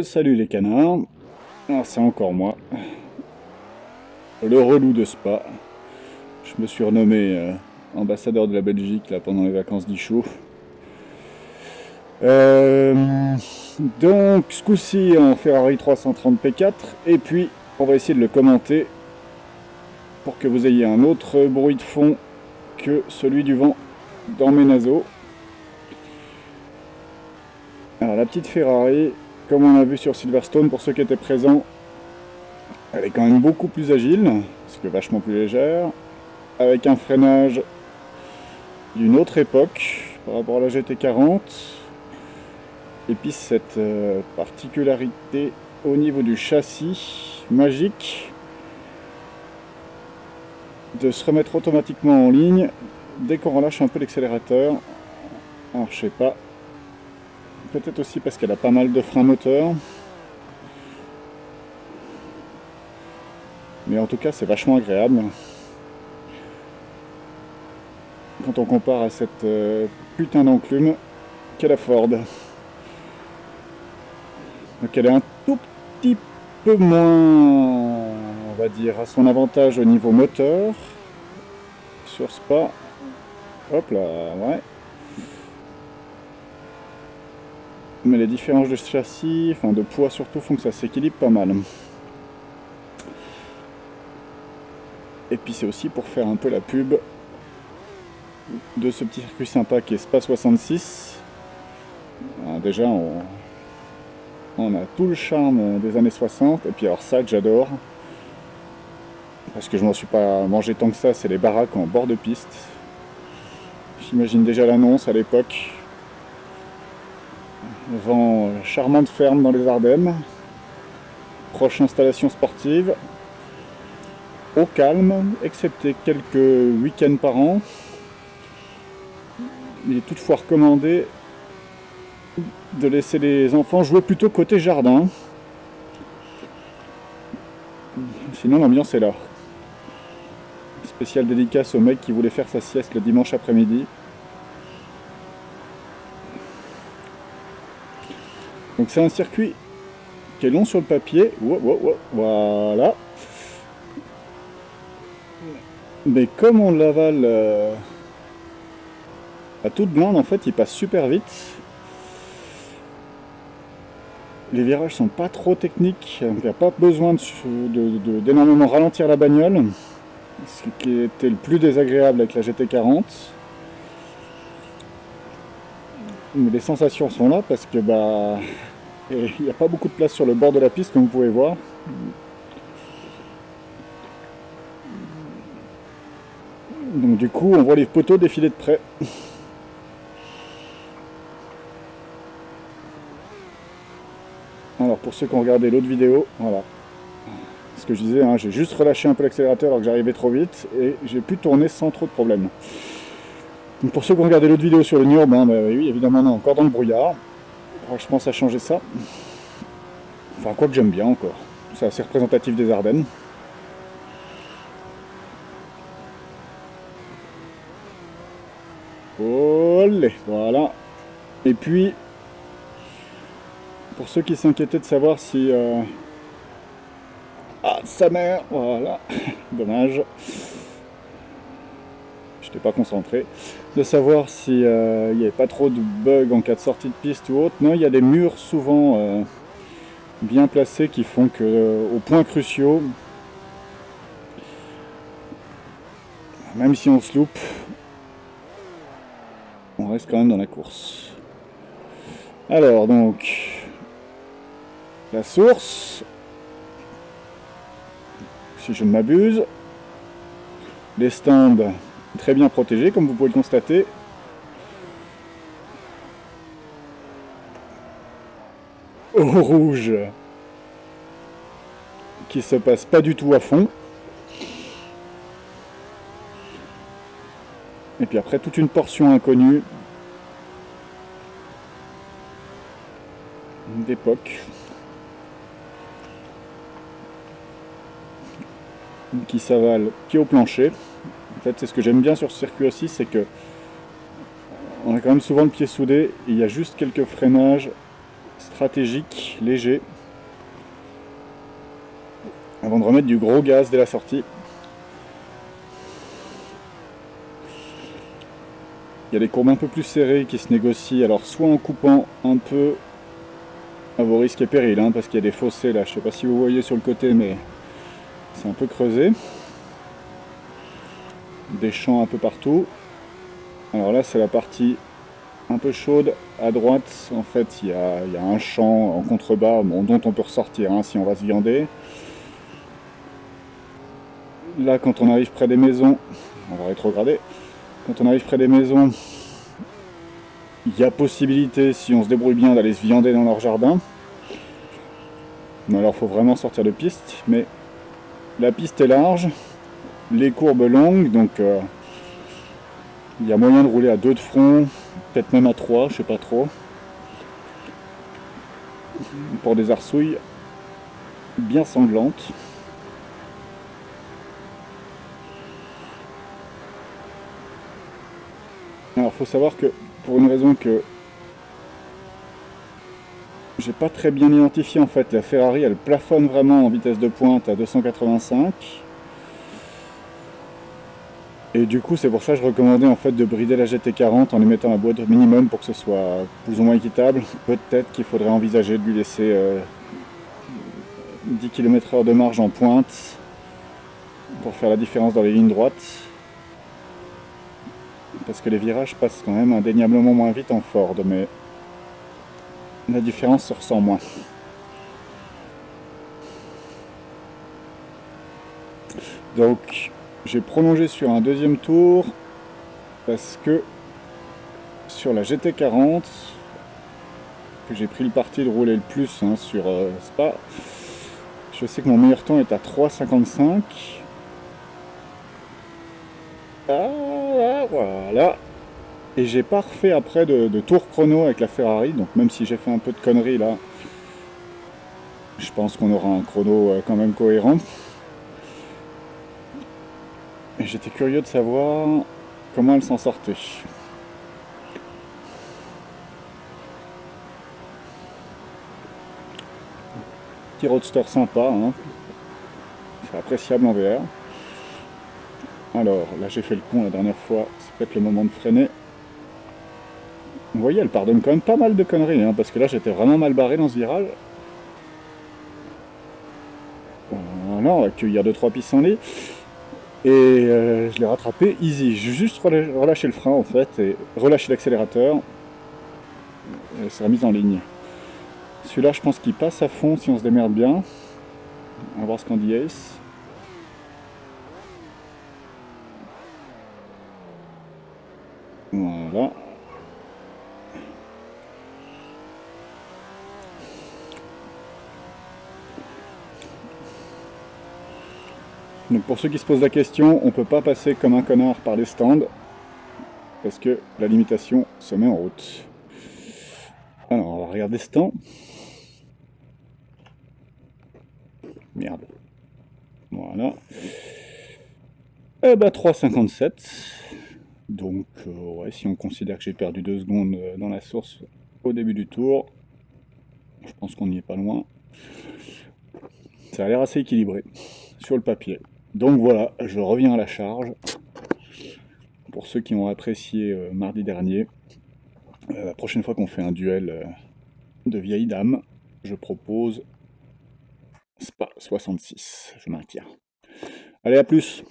Salut les canards, ah, c'est encore moi, le relou de Spa. Je me suis renommé ambassadeur de la Belgique là, pendant les vacances d'Ichaud. Donc ce coup-ci en Ferrari 330 P4 et puis on va essayer de le commenter pour que vous ayez un autre bruit de fond que celui du vent dans mes naseaux. Alors la petite Ferrari, comme on a vu sur Silverstone, pour ceux qui étaient présents, elle est quand même beaucoup plus agile, parce que vachement plus légère, avec un freinage d'une autre époque par rapport à la GT40, et puis cette particularité au niveau du châssis magique de se remettre automatiquement en ligne dès qu'on relâche un peu l'accélérateur. Alors je sais pas, peut-être aussi parce qu'elle a pas mal de freins moteurs. Mais en tout cas, c'est vachement agréable. Quand on compare à cette putain d'enclume qu'est la Ford. Donc elle est un tout petit peu moins, on va dire, à son avantage au niveau moteur. Sur Spa. Hop là, ouais. Mais les différences de châssis, enfin de poids surtout, font que ça s'équilibre pas mal. Et puis c'est aussi pour faire un peu la pub de ce petit circuit sympa qui est Spa 66. Alors déjà on a tout le charme des années 60, et puis alors ça que j'adore, parce que je m'en suis pas mangé tant que ça, c'est les baraques en bord de piste. J'imagine déjà l'annonce à l'époque. Vent charmante ferme dans les Ardennes. Proche installation sportive. Au calme, excepté quelques week-ends par an. Il est toutefois recommandé de laisser les enfants jouer plutôt côté jardin. Sinon l'ambiance est là. Spécial dédicace au mec qui voulait faire sa sieste le dimanche après-midi. Donc c'est un circuit qui est long sur le papier. Voilà. Mais comme on l'avale à toute blinde, en fait, il passe super vite. Les virages sont pas trop techniques, il n'y a pas besoin d'énormément ralentir la bagnole, ce qui était le plus désagréable avec la GT40. Mais les sensations sont là parce que il n'y a pas beaucoup de place sur le bord de la piste, comme vous pouvez voir. Donc du coup on voit les poteaux défiler de près. Alors pour ceux qui ont regardé l'autre vidéo, voilà. Ce que je disais, hein, j'ai juste relâché un peu l'accélérateur alors que j'arrivais trop vite et j'ai pu tourner sans trop de problèmes. Donc pour ceux qui ont regardé l'autre vidéo sur le Nürburgring, oui évidemment on est encore dans le brouillard. Alors, je pense à changer ça. Enfin quoi que j'aime bien encore. C'est assez représentatif des Ardennes. Olé, voilà. Et puis, pour ceux qui s'inquiétaient de savoir si... Ah, sa mère, voilà. Dommage. Je n'étais pas concentré. De savoir si il n'y avait pas trop de bugs en cas de sortie de piste ou autre. Non, il y a des murs souvent bien placés qui font que, aux points cruciaux, même si on se loupe, on reste quand même dans la course. Alors donc, la source, si je ne m'abuse, les stands très bien protégés comme vous pouvez le constater. Au rouge, qui se passe pas du tout à fond. Et puis après toute une portion inconnue d'époque qui s'avale pied au plancher. En fait c'est ce que j'aime bien sur ce circuit aussi, c'est que on a quand même souvent le pied soudé et il y a juste quelques freinages stratégique, léger, avant de remettre du gros gaz dès la sortie. Il y a des courbes un peu plus serrées qui se négocient, alors soit en coupant un peu à vos risques et périls, hein, parce qu'il y a des fossés là, je ne sais pas si vous voyez sur le côté, mais c'est un peu creusé. Des champs un peu partout. Alors là, c'est la partie un peu chaude. À droite, en fait, il y a un champ en contrebas, bon, dont on peut ressortir hein, si on va se viander. Là, quand on arrive près des maisons, on va rétrograder. Quand on arrive près des maisons, il y a possibilité, si on se débrouille bien, d'aller se viander dans leur jardin. Mais alors, il faut vraiment sortir de piste. Mais la piste est large, les courbes longues, donc il y a moyen de rouler à 2 de front, peut-être même à 3, je sais pas trop. Pour des arsouilles bien sanglantes. Alors, faut savoir que, pour une raison que j'ai pas très bien identifié, en fait, la Ferrari, elle plafonne vraiment en vitesse de pointe à 285. Et du coup, c'est pour ça que je recommandais en fait de brider la GT40 en lui mettant la boîte au minimum pour que ce soit plus ou moins équitable. Peut-être qu'il faudrait envisager de lui laisser 10 km/h de marge en pointe pour faire la différence dans les lignes droites. Parce que les virages passent quand même indéniablement moins vite en Ford, mais la différence se ressent moins. Donc j'ai prolongé sur un deuxième tour parce que sur la GT40, que j'ai pris le parti de rouler le plus hein, sur Spa, je sais que mon meilleur temps est à 3,55. Ah, voilà. Et j'ai pas refait après de tour chrono avec la Ferrari, donc même si j'ai fait un peu de conneries là, je pense qu'on aura un chrono quand même cohérent. Et j'étais curieux de savoir comment elle s'en sortait. Petit roadster sympa, hein. C'est appréciable en VR. Alors, là j'ai fait le con la dernière fois, c'est peut-être le moment de freiner. Vous voyez, elle pardonne quand même pas mal de conneries, hein, parce que là j'étais vraiment mal barré dans ce virage. Voilà, on va accueillir 2-3 pissenlits. Et je l'ai rattrapé easy. J'ai juste relâché le frein en fait, et relâché l'accélérateur. Et c'est remis en ligne. Celui-là, je pense qu'il passe à fond si on se démerde bien. On va voir ce qu'en dit Ace. Voilà. Donc pour ceux qui se posent la question, on ne peut pas passer comme un connard par les stands parce que la limitation se met en route. Alors on va regarder ce temps. Merde. Voilà. Eh ben 3,57. Donc ouais, si on considère que j'ai perdu 2 secondes dans la source au début du tour, je pense qu'on n'y est pas loin. Ça a l'air assez équilibré sur le papier. Donc voilà, je reviens à la charge. Pour ceux qui ont apprécié mardi dernier, la prochaine fois qu'on fait un duel de vieilles dames, je propose Spa 66. Je maintiens. Allez, à plus!